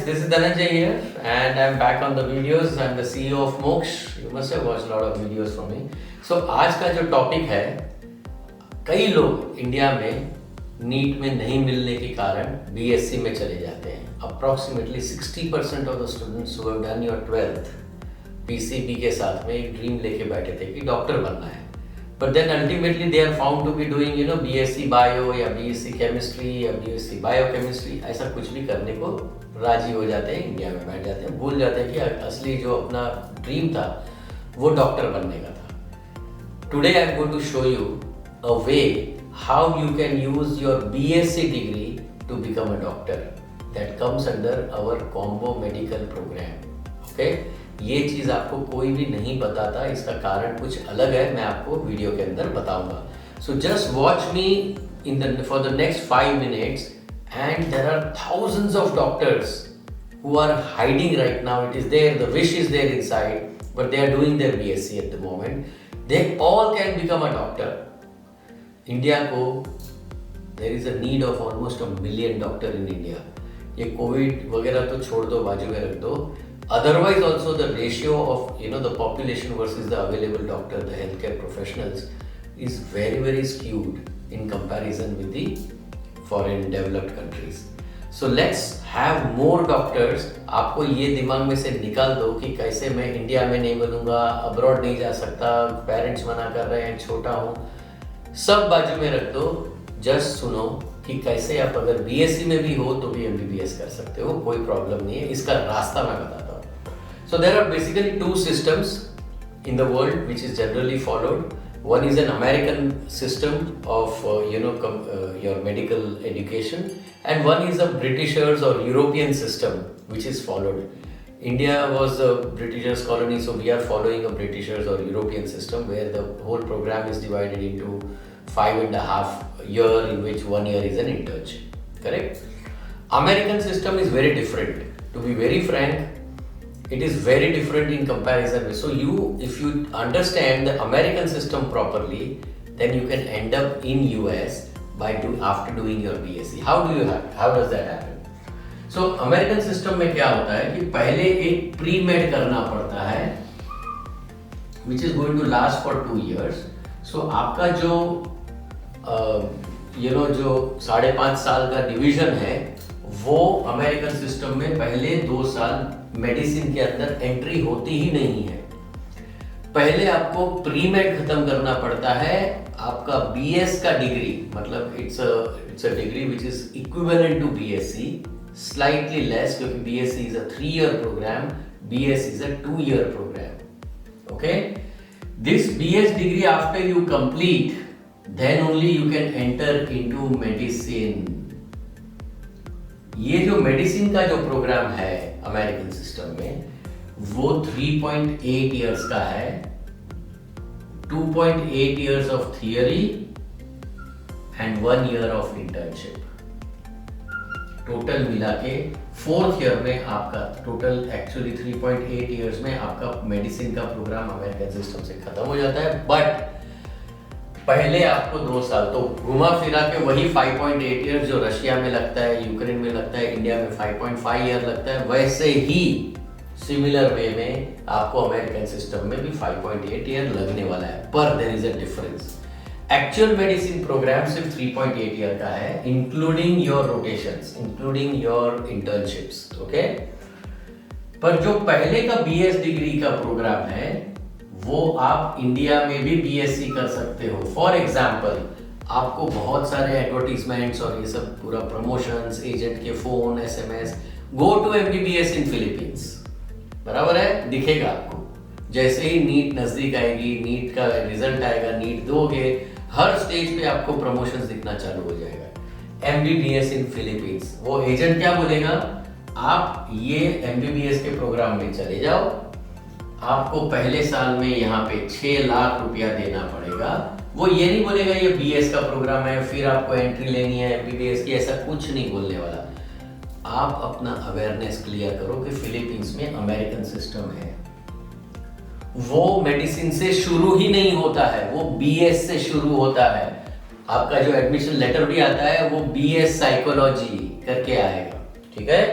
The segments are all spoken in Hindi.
this is Dhananjay here and I'm back on the videos. I'm the CEO of Moksh. You must have watched a lot of videos from me. So आज का जो टॉपिक है, कई लोग इंडिया में नीट में नहीं मिलने के कारण बीएससी में चले जाते हैं. Approximately 60% of the students who have done your 12th PCB के साथ में एक ड्रीम लेके बैठे थे कि डॉक्टर बनना है. But then ultimately they are found to be doing BSc Bio या BSc Chemistry या BSc Biochemistry, ऐसा कुछ भी करने को राजी हो जाते हैं, इंडिया में बैठ जाते हैं, भूल जाते हैं कि असली जो अपना ड्रीम था वो डॉक्टर बनने का था. Today I am going to show you a way how you can use your BSc degree to become a doctor. That comes under our combo medical program. Okay? ये चीज़ आपको कोई भी नहीं बताता, इसका कारण कुछ अलग है, मैं आपको वीडियो के अंदर बताऊंगा. So just watch me in the for the next 5 minutes and there are thousands of doctors who are hiding right now. It is there, the wish is there inside, but they are doing their BSc at the moment. They all can become a doctor. India को there is a need of almost 1 million doctor in India. ये कोविड वगैरह तो छोड़ दो, बाजू में रख दो. Otherwise also the ratio of the population versus the available doctor, the healthcare professionals is very skewed in comparison with the foreign developed countries. So let's have more doctors. आपको ये दिमाग में से निकाल दो कि कैसे मैं इंडिया में नहीं बनूंगा, अब्रॉड नहीं जा सकता, पेरेंट्स मना कर रहे हैं, छोटा हूँ, सब बाजू में रख दो. जस्ट सुनो कि कैसे आप अगर बीएससी में भी हो तो भी एमबीबीएस कर सकते हो, कोई प्रॉब्लम नहीं है. इसका रास्ता मैं बताता हूँ. So there are basically 2 systems in the world which is generally followed. One is an American system of your medical education, and one is a Britishers or European system which is followed. India was a Britishers colony, so we are following a Britishers or European system where the whole program is divided into 5.5 years in which 1 year is an internship. Correct? American system is very different. To be very frank, it is very different in comparison. So if you understand the American system properly, then you can end up in US after doing your BSc. How does that happen? So American system में क्या होता है कि पहले एक pre-med करना पड़ता है, which is going to last for 2 years. So आपका जो जो 5.5 साल का डिवीजन है, वो अमेरिकन सिस्टम में पहले 2 साल मेडिसिन के अंदर एंट्री होती ही नहीं है. पहले आपको प्री मेड खत्म करना पड़ता है. आपका बीएस का डिग्री, मतलब it's a degree which is equivalent to BSc, slightly less, क्योंकि BSc is a 3 year programme, BS is a 2 year programme. Okay, this BS degree after you complete, then only you can enter into medicine. ये जो मेडिसिन का जो प्रोग्राम है अमेरिकन सिस्टम में, वो 3.8 years का है. 2.8 years of theory and 1 year of internship. Total मिला के 4th year में आपका टोटल एक्चुअली 3.8 years में आपका मेडिसिन का प्रोग्राम अमेरिकन सिस्टम से खत्म हो जाता है. बट पहले आपको 2 साल तो घुमा फिरा के वही 5.8 years जो रशिया में लगता है, यूक्रेन में लगता है, इंडिया में 5.5 year लगता है, वैसे ही सिमिलर वे में आपको अमेरिकन सिस्टम में भी 5.8 year लगने वाला है. पर there is a difference. Actual medicine program सिर्फ 3.8 year का है, including your rotations, including your internships. Okay, पर जो पहले का बीएस डिग्री का प्रोग्राम है वो आप इंडिया में भी बीएससी कर सकते हो. फॉर एग्जाम्पल, आपको बहुत सारे एडवर्टीजमेंट्स और ये सब पूरा प्रमोशंस, एजेंट के phone, SMS, go to MBBS in Philippines, बराबर है, दिखेगा आपको. जैसे ही नीट नजदीक आएगी, नीट का रिजल्ट आएगा, नीट दोगे, हर स्टेज पे आपको प्रमोशंस दिखना चालू हो जाएगा. MBBS in Philippines. वो एजेंट क्या बोलेगा, आप ये एमबीबीएस के प्रोग्राम में चले जाओ, आपको पहले साल में यहाँ पे 6 लाख रुपया देना पड़ेगा. वो ये नहीं बोलेगा ये बीएस का प्रोग्राम है फिर आपको एंट्री लेनी है एमबीबीएस की, ऐसा कुछ नहीं बोलने वाला. आप अपना अवेयरनेस क्लियर करो कि फिलीपींस में अमेरिकन सिस्टम है, वो मेडिसिन से शुरू ही नहीं होता है, वो बीएस से शुरू होता है. आपका जो एडमिशन लेटर भी आता है वो बीएस साइकोलॉजी करके आएगा. ठीक है,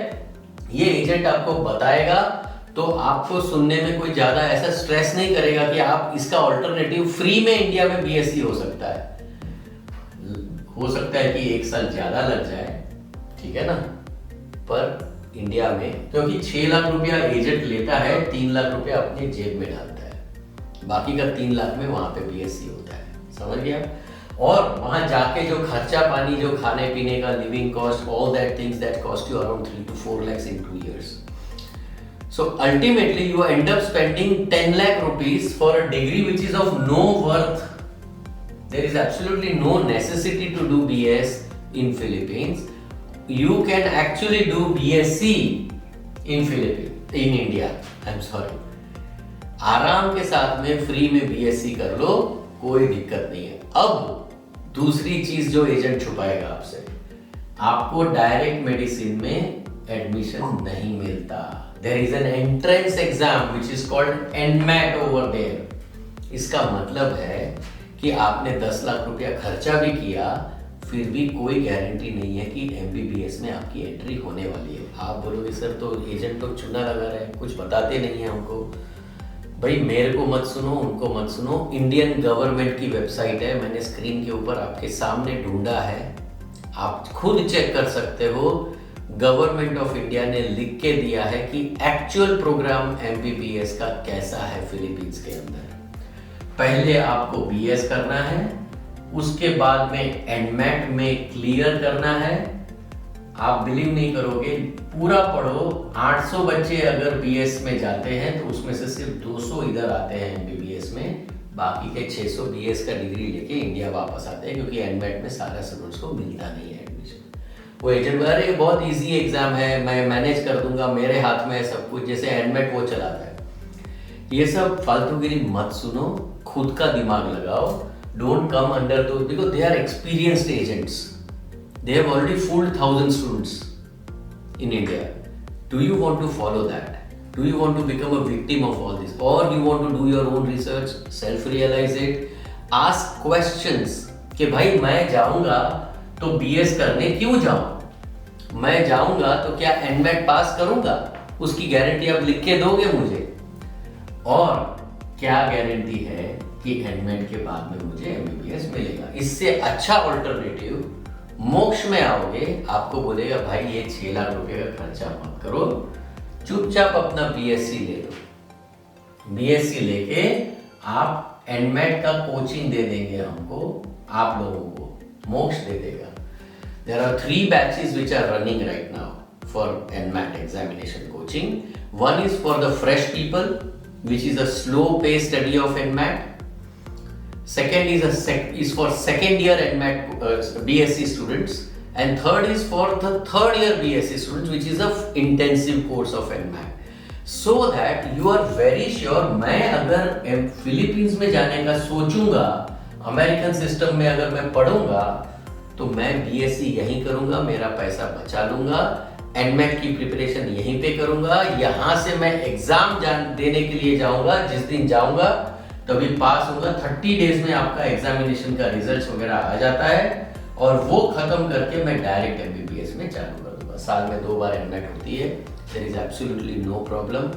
ये एजेंट आपको बताएगा, तो आपको सुनने में कोई ज्यादा ऐसा स्ट्रेस नहीं करेगा कि आप इसका ऑल्टरनेटिव फ्री में इंडिया में बीएससी हो सकता है। हो सकता है कि 1 साल ज्यादा लग जाए, ठीक है ना, पर इंडिया में क्योंकि 6 लाख रुपया एजेंट लेता है, 3 लाख रुपया अपने जेब में डालता है, बाकी का 3 लाख में वहां पे बीएससी होता है, समझ गया। और वहां जाके जो खर्चा पानी, जो खाने पीने का, living cost, all that things that cost you around 3 to 4 lakhs in 2 years. So ultimately you end up spending 10 lakh rupees for a degree which is of no worth. There is absolutely no necessity to do BS in Philippines. You can actually do BSc in India. I'm sorry. आराम के साथ में फ्री में बीएससी कर लो, कोई दिक्कत नहीं है। अब दूसरी चीज जो एजेंट छुपाएगा आपसे, आपको डायरेक्ट मेडिसिन में एडमिशन नहीं मिलता। There is an entrance exam which is called NMAT over there. इसका मतलब है कि आपने 10 लाख रुपया खर्चा भी किया, फिर भी कोई गारंटी नहीं है कि एमबीबीएस में आपकी एंट्री होने वाली है। आप बोलोगे सर तो एजेंट तो चुना लगा रहे हैं, कुछ बताते नहीं है हमको। भाई मेरे को मत सुनो, उनको मत सुनो। इंडियन गवर्नमेंट की वेबसाइट है, मैंने स्क्रीन के ऊपर आपके सामने ढूंढा है, आप खुद चेक कर सकते हो। गवर्नमेंट ऑफ इंडिया ने लिख के दिया है कि एक्चुअल प्रोग्राम एमबीबीएस का कैसा है फिलीपींस के अंदर। पहले आपको बीएस करना है, उसके बाद में एनमैट में क्लियर करना है। आप बिलीव नहीं करोगे, पूरा पढ़ो, 800 बच्चे अगर बीएस में जाते हैं तो उसमें से सिर्फ 200 इधर आते हैं एमबीबीएस में, बाकी के 600 बीएस का डिग्री लेके इंडिया वापस आते हैं, क्योंकि एनमैट में सारा स्टूडेंट्स को मिलता नहीं है एडमिशन। वो एजेंट बोला अरे बहुत ईजी एग्जाम है, मैं मैनेज कर दूंगा, मेरे हाथ में है सब कुछ, जैसे एनमैट वो चलाता है। ये सब फालतूगिरी मत सुनो, खुद का दिमाग लगाओ। Don't come under though, because they are experienced agents. They have already fooled 1,000 students in India. Do you want to follow that? Do you want to become a victim of all this? Or you want to do your own research, self-realize it, ask questions कि भाई मैं जाऊंगा तो BS करने क्यों जाऊं? मैं जाऊंगा तो क्या एनमैट पास करूंगा? उसकी गारंटी आप लिख के दोगे मुझे? और क्या गारंटी है कि एनमैट के बाद में मुझे MBBS मिलेगा? इससे अच्छा ऑल्टरनेटिव मोक्ष में आओगे, आपको बोलेगा भाई ये 6 लाख रुपए का खर्चा मत करो, चुपचाप अपना बीएससी ले लो। बीएससी लेके आप एनमैट का कोचिंग दे देंगे हमको, आप लोगों को मोक्ष दे देगा। There are 3 batches which are running right now for NMAT examination coaching. One is for the fresh people which is a slow pace study of NMAT. Second is for second year NMAT BSc students, and third is for the third year BSc students, which is a intensive course of NMAT. So that you are very sure, मैं अगर फिलीपींस में जाने का सोचूंगा, अमेरिकन सिस्टम में अगर मैं पढ़ूंगा, तो मैं बीएससी यहीं करूंगा, मेरा पैसा बचा लूंगा, एनमैट की प्रिपरेशन यहीं पे करूंगा, यहाँ से मैं एग्जाम देने के लिए जाऊंगा, जिस दिन जाऊंगा तभी पास होगा। 30 डेज में आपका एग्जामिनेशन का रिजल्ट वगैरह आ जाता है, और वो खत्म करके मैं डायरेक्ट एमबीबीएस में चालू कर दूंगा। साल में 2 बार एनमैट होती है, there is absolutely no problem.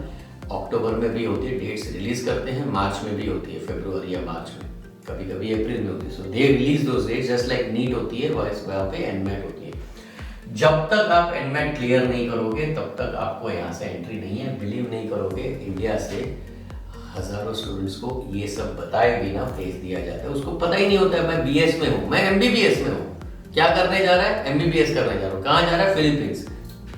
अक्टूबर में भी होती है, डेट्स रिलीज करते हैं, मार्च में भी होती है, फरवरी या मार्च में, कभी कभी अप्रैल में होती है। So they release those dates just like NEET होती है, वहाँ पे एनमैट होती है। जब तक आप एनमैट क्लियर नहीं करोगे तब तक आपको यहाँ से एंट्री नहीं है। बिलीव नहीं करोगे, इंडिया से हजारों स्टूडेंट्स को ये सब बताए बिना भेज दिया जाता है, उसको पता ही नहीं होता है मैं बीएस में हूँ, मैं एमबीबीएस में हूँ। क्या करने जा रहा है? एमबीबीएस करने जा रहा हूँ। कहाँ जा रहा है? फिलीपींस।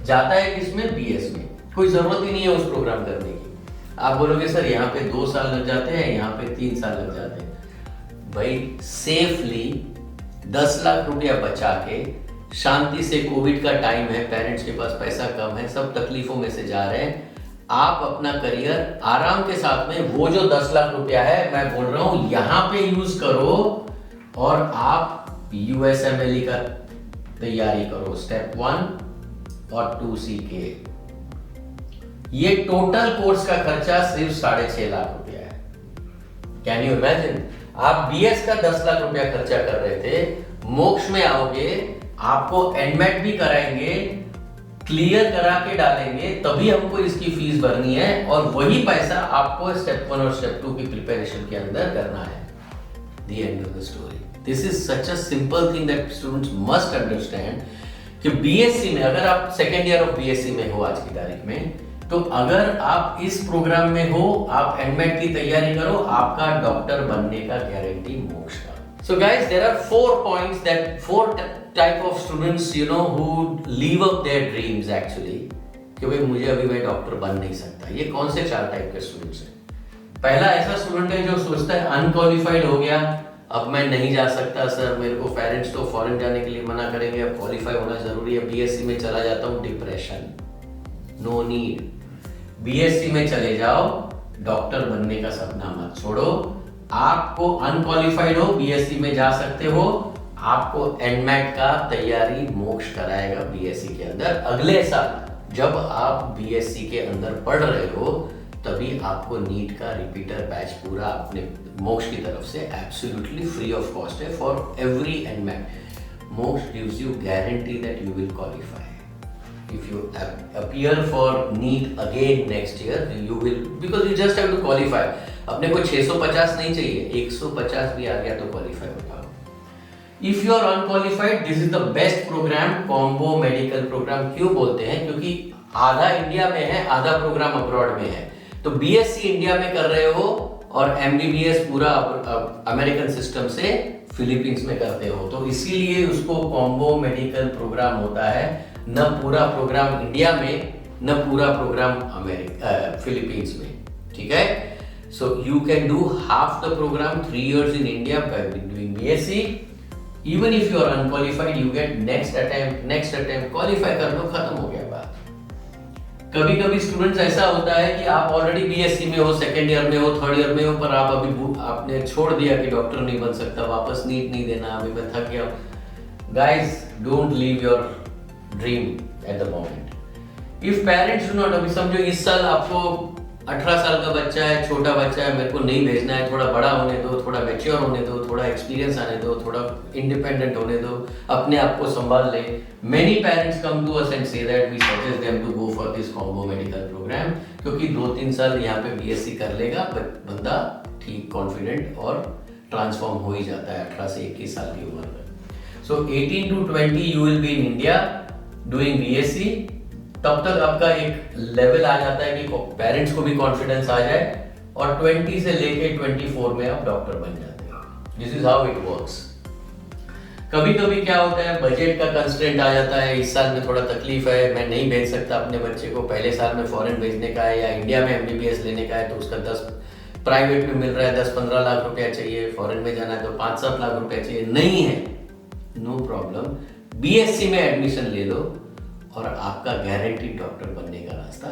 जाता है किसमें? बीएस में। कोई जरूरत ही नहीं है उस प्रोग्राम करने की। आप बोलोगे सर यहाँ पे 2 साल लग जाते हैं, यहाँ पे 3 साल लग जाते हैं। भाई सेफली 10 लाख रुपया बचा के शांति से, कोविड का टाइम है, पेरेंट्स के पास पैसा कम है, सब तकलीफों में से जा रहे हैं, आप अपना करियर आराम के साथ में, वो जो 10 लाख रुपया है मैं बोल रहा हूं यहाँ पे यूज करो, और आप यूएसएमएलई का तैयारी करो, स्टेप 1 और 2C के। ये टोटल कोर्स का खर्चा सिर्फ 6.5 लाख रुपया है। Can you imagine? आप बीएस का 10 लाख रुपया खर्चा कर रहे थे, मोक्ष में आओगे, आपको एनमैट भी कराएंगे, क्लियर करा के डालेंगे तभी हमको इसकी फीस भरनी है, और वही पैसा आपको स्टेप 1 और स्टेप 2 की प्रिपरेशन के अंदर करना है। The end of the story. This is such a simple thing that students must understand कि बीएससी में, अगर आप सेकेंड ईयर ऑफ बीएससी में हो आज की तारीख में, तो अगर आप इस प्रोग्राम में हो, आप एडमेट की तैयारी करो, आपका डॉक्टर बनने का गारंटी मोक्ष का। So guys, there are 4 type of students, you know, who leave up their dreams actually, कि भाई मुझे अभी मैं डॉक्टर बन नहीं सकता। ये कौन से 4 टाइप के स्टूडेंट्स हैं? पहला ऐसा स्टूडेंट है जो सोचता है अनक्वालिफाइड हो गया, अब मैं नहीं जा सकता सर, मेरे को पेरेंट्स तो फॉरेन जाने के लिए मना करेंगे, अब क्वालिफाई होना जरूरी है, बीएससी में चला जाता हूँ। Depression, no need. बीएससी में चले जाओ, डॉक्टर बनने का सपना मत छोड़ो। आपको अनक्वालिफाइड हो, बीएससी में जा सकते हो, आपको एडमेट का तैयारी मोक्ष कराएगा बीएससी के अंदर। अगले साल जब आप बीएससी के अंदर पढ़ रहे हो, तभी आपको नीट का रिपीटर बैच पूरा अपने मोक्ष की तरफ से एब्सोल्युटली फ्री ऑफ कॉस्ट है फॉर एवरी एडमेट। मोक्ष gives you guarantee that you will qualify. If you appear for NEET again next year, you will, because you just have to qualify. अपने को 650 नहीं चाहिए, 150 भी आ गया तो क्वालिफाई हो जाओ। If you are unqualified, this is the best program, combo medical program। क्यों बोलते हैं? क्योंकि आधा इंडिया में है, आधा प्रोग्राम अब्रॉड में है। तो बीएससी इंडिया में कर रहे हो और एमबीबीएस पूरा अमेरिकन सिस्टम से फिलीपींस में करते हो, तो इसीलिए उसको कॉम्बो मेडिकल प्रोग्राम होता है। न पूरा प्रोग्राम इंडिया में, न पूरा प्रोग्राम फिलीपींस में, ठीक है। So you can do half the program 3 years in India by doing BSc. Even if you are unqualified, you get next attempt, qualify कर लो, खत्म हो गया बात। कभी कभी स्टूडेंट्स ऐसा होता है कि आप ऑलरेडी बीएससी में हो, सेकेंड ईयर में हो, थर्ड ईयर में हो, पर आप अभी आपने छोड़ दिया कि डॉक्टर नहीं बन सकता, वापस नीट नहीं देना, अभी मैं थक गया। Guys, don't leave your dream at the moment. If parents do not, अभी समझो इस साल आपको 18 साल का बच्चा है, छोटा बच्चा है, मेरे को नहीं भेजना है, थोड़ा बड़ा होने दो, थोड़ा मैच्योर होने दो, थोड़ा एक्सपीरियंस आने दो, थोड़ा इंडिपेंडेंट होने दो, अपने आप को संभाल ले। Many parents come to us and say that we suggest them to go for this combo medical program, क्योंकि 2-3 साल यहाँ पे बीएससी कर लेगा बंदा, ठीक कॉन्फिडेंट और ट्रांसफॉर्म हो ही जाता है 18 से 21 साल की उम्र में। सो 18 to 20 you will be in India doing BSc. तब तक आपका एक लेवल आ जाता है कि पेरेंट्स को भी कॉन्फिडेंस आ जाए, और 20 से लेके 24 में आप डॉक्टर बन जाते हो। This is how it works. कभी कभी क्या होता है, बजट का कंस्ट्रेंट आ जाता है, इस साल में थोड़ा तकलीफ है, मैं नहीं भेज सकता अपने बच्चे को, पहले साल में फॉरेन भेजने का है या इंडिया में एमबीबीएस लेने का है, तो उसका 10 प्राइवेट में मिल रहा है 10-15 लाख रुपया चाहिए, फॉरेन में जाना है तो 5-7 लाख रुपया चाहिए, नहीं है, नो प्रॉब्लम, बीएससी में एडमिशन ले लो और आपका गारंटी डॉक्टर बनने का रास्ता